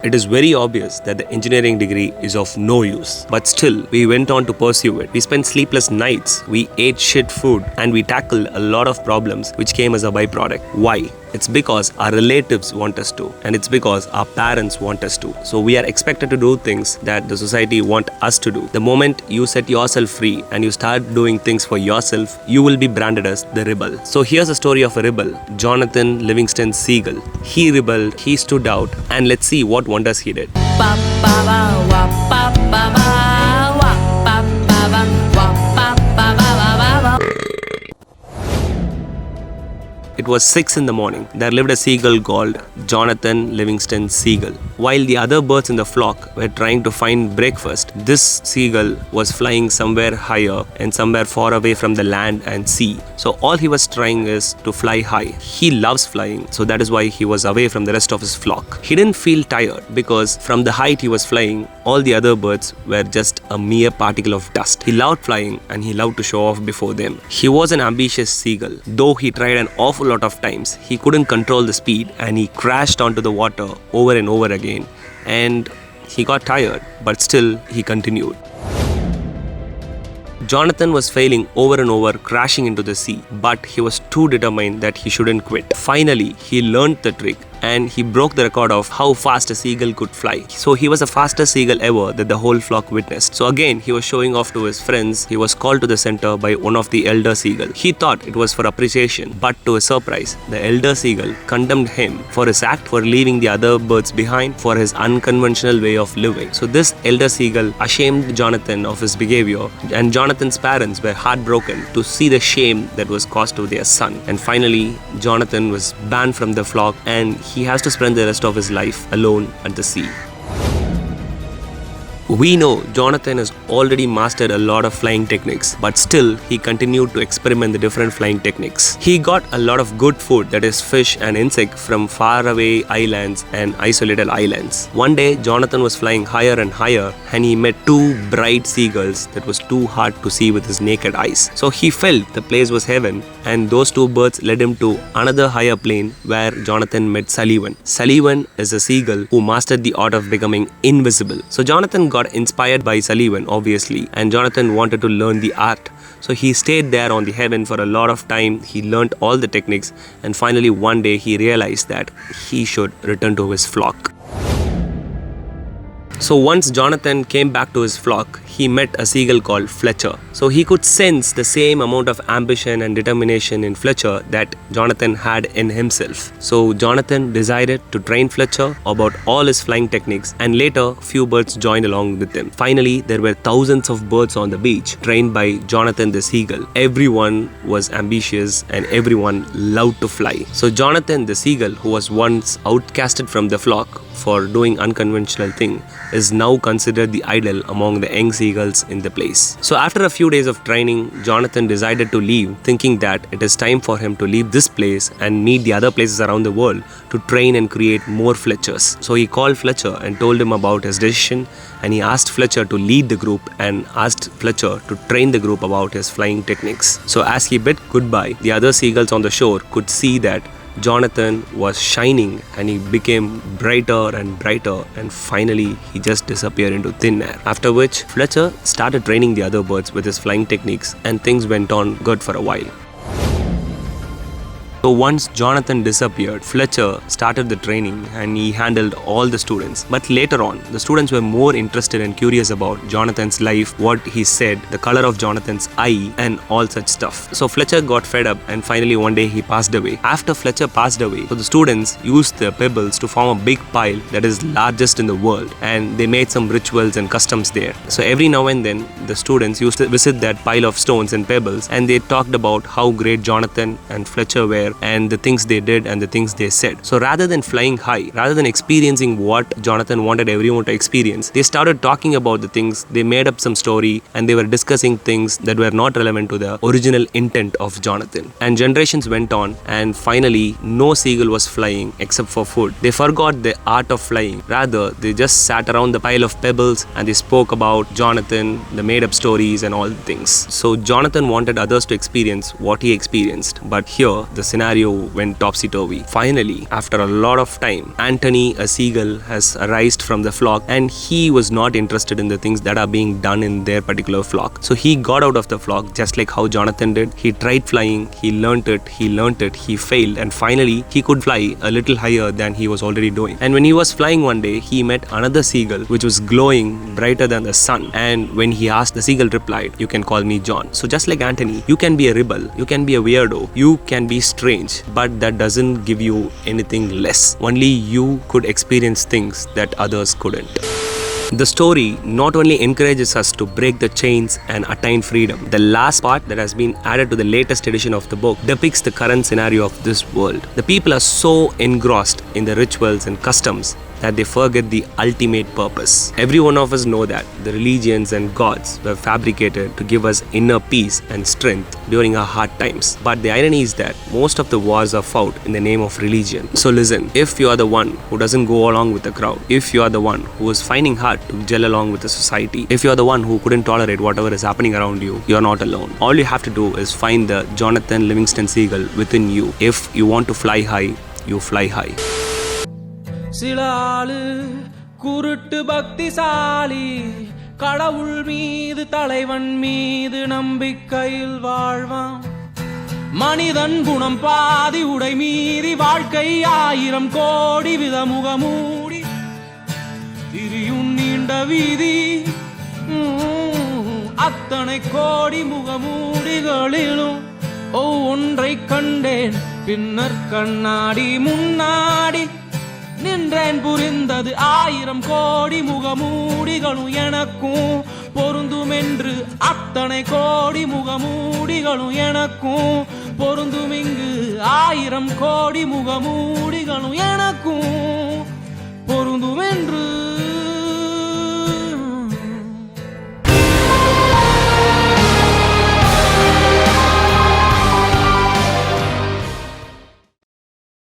It is very obvious that the engineering degree is of no use. But still, we went on to pursue it. We spent sleepless nights, we ate shit food, and we tackled a lot of problems which came as a byproduct. Why? It's because our relatives want us to, and it's because our parents want us to. So we are expected to do things that the society want us to do. The moment you set yourself free and you start doing things for yourself, you will be branded as the rebel. So here's a story of a rebel, Jonathan Livingston Seagull. He rebelled, he stood out, and let's see what wonders he did. It was 6 in the morning. There lived a seagull called Jonathan Livingston Seagull. While the other birds in the flock were trying to find breakfast, this seagull was flying somewhere higher and somewhere far away from the land and sea. So all he was trying is to fly high. He loves flying, so that is why he was away from the rest of his flock. He didn't feel tired because from the height he was flying, all the other birds were just a mere particle of dust. He loved flying and he loved to show off before them. He was an ambitious seagull. Though he tried an awful lot of times, he couldn't control the speed and he crashed onto the water over and over again, and he got tired, but still he continued. Jonathan was failing over and over, crashing into the sea, but he was too determined that he shouldn't quit. Finally, he learned the trick and he broke the record of how fast a seagull could fly. So he was the fastest seagull ever that the whole flock witnessed. So again, he was showing off to his friends. He was called to the center by one of the elder seagulls. He thought it was for appreciation, but to his surprise, the elder seagull condemned him for his act, for leaving the other birds behind, for his unconventional way of living. So this elder seagull ashamed Jonathan of his behavior, and Jonathan's parents were heartbroken to see the shame that was caused to their son. And finally, Jonathan was banned from the flock and he has to spend the rest of his life alone at the sea. We know Jonathan has already mastered a lot of flying techniques, but still he continued to experiment the different flying techniques. He got a lot of good food, that is fish and insects, from faraway islands and isolated islands. One day Jonathan was flying higher and higher and he met two bright seagulls that was too hard to see with his naked eyes. So he felt the place was heaven, and those two birds led him to another higher plane where Jonathan met Sullivan. Sullivan is a seagull who mastered the art of becoming invisible. So Jonathan got inspired by Sullivan, obviously, and Jonathan wanted to learn the art. So he stayed there on the heaven for a lot of time. He learned all the techniques, and finally one day he realized that he should return to his flock. So once Jonathan came back to his flock, he met a seagull called Fletcher. So he could sense the same amount of ambition and determination in Fletcher that Jonathan had in himself. So Jonathan decided to train Fletcher about all his flying techniques, and later few birds joined along with him. Finally, there were thousands of birds on the beach trained by Jonathan the Seagull. Everyone was ambitious and everyone loved to fly. So Jonathan the Seagull, who was once outcasted from the flock for doing unconventional thing, is now considered the idol among the young seagulls in the place. So after a few days of training, Jonathan decided to leave, thinking that it is time for him to leave this place and meet the other places around the world to train and create more Fletchers. So he called Fletcher and told him about his decision, and he asked Fletcher to lead the group and asked Fletcher to train the group about his flying techniques. So as he bid goodbye, the other seagulls on the shore could see that Jonathan was shining and he became brighter and brighter, and finally he just disappeared into thin air. After which, Fletcher started training the other birds with his flying techniques, and things went on good for a while. So once Jonathan disappeared, Fletcher started the training and he handled all the students. But later on, the students were more interested and curious about Jonathan's life, what he said, the color of Jonathan's eye, and all such stuff. So Fletcher got fed up and finally one day he passed away. After Fletcher passed away, so the students used the pebbles to form a big pile that is largest in the world, and they made some rituals and customs there. So every now and then, the students used to visit that pile of stones and pebbles, and they talked about how great Jonathan and Fletcher were and the things they did and the things they said. So rather than flying high, rather than experiencing what Jonathan wanted everyone to experience, they started talking about the things. They made up some story and they were discussing things that were not relevant to the original intent of Jonathan. And generations went on, and finally no seagull was flying except for food. They forgot the art of flying. Rather, they just sat around the pile of pebbles and they spoke about Jonathan, the made up stories and all things. So Jonathan wanted others to experience what he experienced, but here the scenario went topsy-turvy. Finally, after a lot of time, Anthony, a seagull, has arisen from the flock, and he was not interested in the things that are being done in their particular flock. So he got out of the flock just like how Jonathan did. He tried flying, he learnt it, he failed, and finally he could fly a little higher than he was already doing. And when he was flying one day, he met another seagull which was glowing brighter than the sun. And when he asked, the seagull replied, "You can call me John." So just like Anthony, you can be a rebel, you can be a weirdo, you can be strange, but that doesn't give you anything less. Only you could experience things that others couldn't. The story not only encourages us to break the chains and attain freedom, the last part that has been added to the latest edition of the book depicts the current scenario of this world. The people are so engrossed in the rituals and customs that they forget the ultimate purpose. Every one of us know that the religions and gods were fabricated to give us inner peace and strength during our hard times. But the irony is that most of the wars are fought in the name of religion. So listen, if you are the one who doesn't go along with the crowd, if you are the one who is finding hard to gel along with the society, if you are the one who couldn't tolerate whatever is happening around you, you are not alone. All you have to do is find the Jonathan Livingston seagull within you. If you want to fly high, you fly high. சில ஆளு குருட்டு பக்திசாலி, கடவுள் மீது தலைவன் மீது நம்பிக்கையில் வாழ்வான். மனிதன் குணம் பாதி உடை மீறி வாழ்க்கை 1000 கோடி விதமுகமூடி திரியும் நீண்ட வீதி. அத்தனை கோடி முகமூடிகளிலும் ஒவ்வொன்றை கண்டேன். பின்னர் கண்ணாடி முன்னாடி நின்றேன், புரிந்தது 1000 கோடி முகமூடிகளும் எனக்கும் பொருந்தும் என்று. அத்தனை கோடி முகமூடிகளும் எனக்கும் பொருந்தும் இங்கு. 1000 கோடி முகமூடிகளும் எனக்கும் பொருந்தும் என்று.